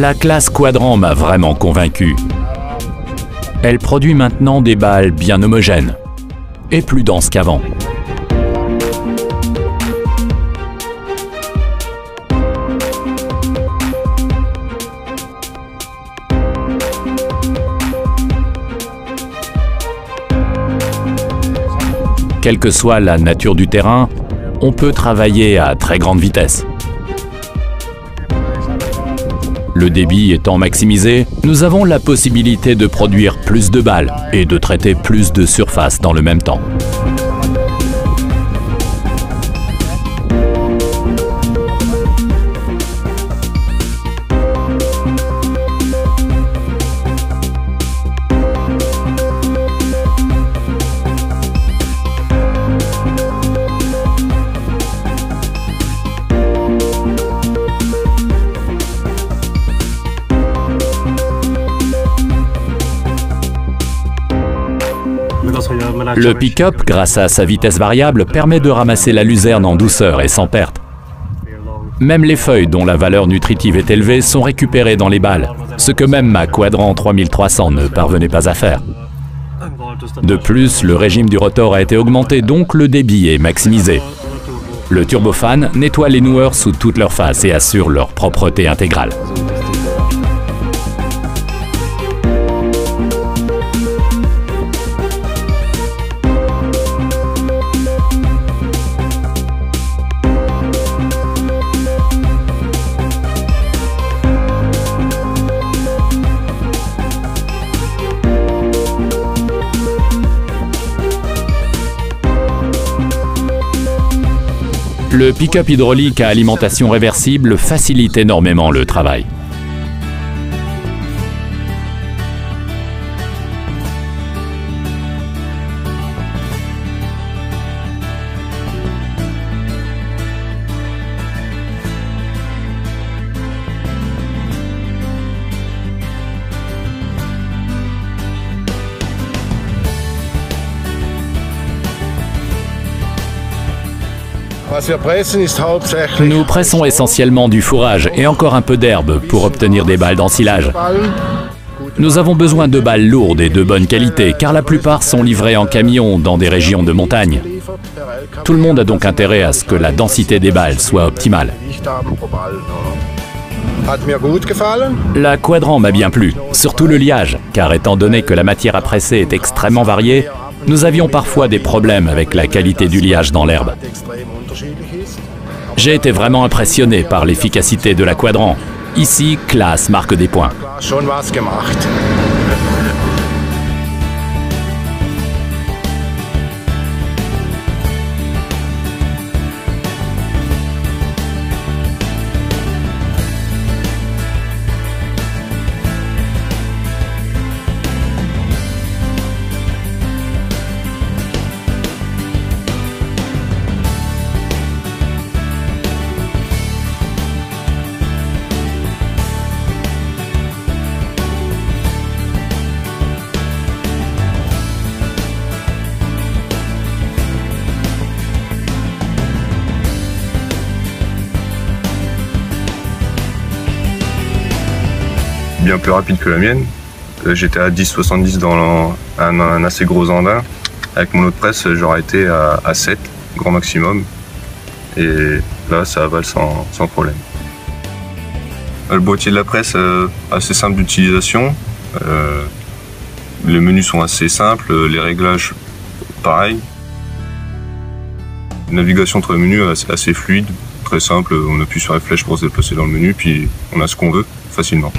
La classe Quadrant m'a vraiment convaincu. Elle produit maintenant des balles bien homogènes et plus denses qu'avant. Quelle que soit la nature du terrain, on peut travailler à très grande vitesse. Le débit étant maximisé, nous avons la possibilité de produire plus de balles et de traiter plus de surface dans le même temps. Le pick-up, grâce à sa vitesse variable, permet de ramasser la luzerne en douceur et sans perte. Même les feuilles dont la valeur nutritive est élevée sont récupérées dans les balles, ce que même ma Quadrant 3300 ne parvenait pas à faire. De plus, le régime du rotor a été augmenté, donc le débit est maximisé. Le turbofan nettoie les noueurs sous toutes leurs faces et assure leur propreté intégrale. Le pick-up hydraulique à alimentation réversible facilite énormément le travail. Nous pressons essentiellement du fourrage et encore un peu d'herbe pour obtenir des balles d'ensilage. Nous avons besoin de balles lourdes et de bonne qualité car la plupart sont livrées en camion dans des régions de montagne. Tout le monde a donc intérêt à ce que la densité des balles soit optimale. La Quadrant m'a bien plu, surtout le liage, car étant donné que la matière à presser est extrêmement variée, nous avions parfois des problèmes avec la qualité du liage dans l'herbe. J'ai été vraiment impressionné par l'efficacité de la Quadrant. Ici, classe marque des points. Bien plus rapide que la mienne. J'étais à 10,70 dans un assez gros andin. Avec mon autre presse, j'aurais été à 7, grand maximum. Et là, ça avale sans problème. Le boîtier de la presse, assez simple d'utilisation. Les menus sont assez simples, les réglages, pareil. La navigation entre les menus assez fluide, très simple. On appuie sur les flèches pour se déplacer dans le menu, puis on a ce qu'on veut facilement.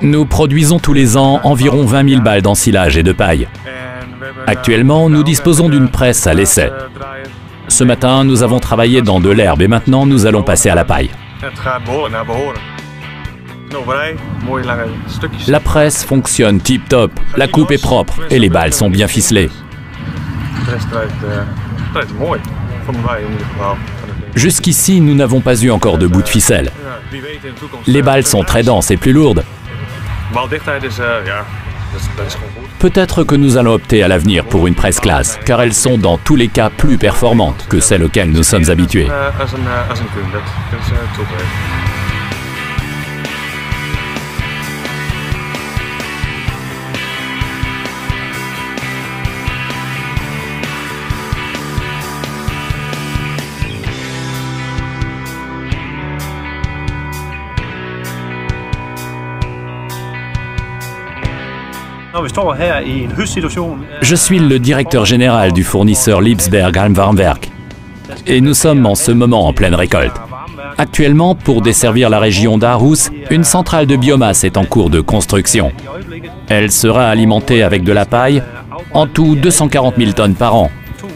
Nous produisons tous les ans environ 20 000 balles d'ensilage et de paille. Actuellement, nous disposons d'une presse à l'essai. Ce matin, nous avons travaillé dans de l'herbe et maintenant nous allons passer à la paille. La presse fonctionne tip-top, la coupe est propre et les balles sont bien ficelées. Jusqu'ici, nous n'avons pas eu encore de bout de ficelle. Les balles sont très denses et plus lourdes. Peut-être que nous allons opter à l'avenir pour une presse classe, car elles sont dans tous les cas plus performantes que celles auxquelles nous sommes habitués. Je suis le directeur général du fournisseur Liebsberg Almwarmwerk et nous sommes en ce moment en pleine récolte. Actuellement, pour desservir la région d'Aarhus, une centrale de biomasse est en cours de construction. Elle sera alimentée avec de la paille, en tout 240 000 tonnes par an,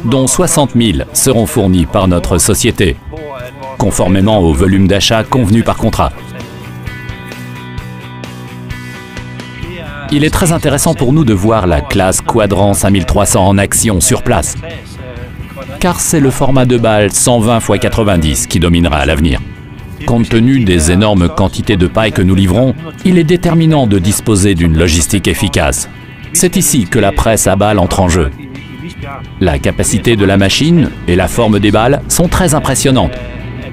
dont 60 000 seront fournies par notre société, conformément au volume d'achat convenu par contrat. Il est très intéressant pour nous de voir la classe Quadrant 5300 en action sur place, car c'est le format de balle 120 x 90 qui dominera à l'avenir. Compte tenu des énormes quantités de paille que nous livrons, il est déterminant de disposer d'une logistique efficace. C'est ici que la presse à balles entre en jeu. La capacité de la machine et la forme des balles sont très impressionnantes.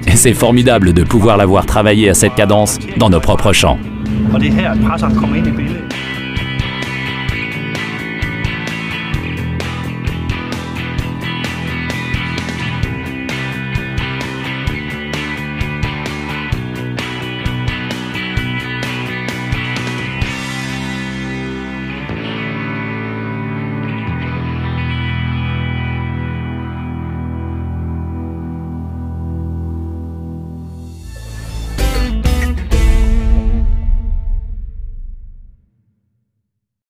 Et c'est formidable de pouvoir la voir travailler à cette cadence dans nos propres champs.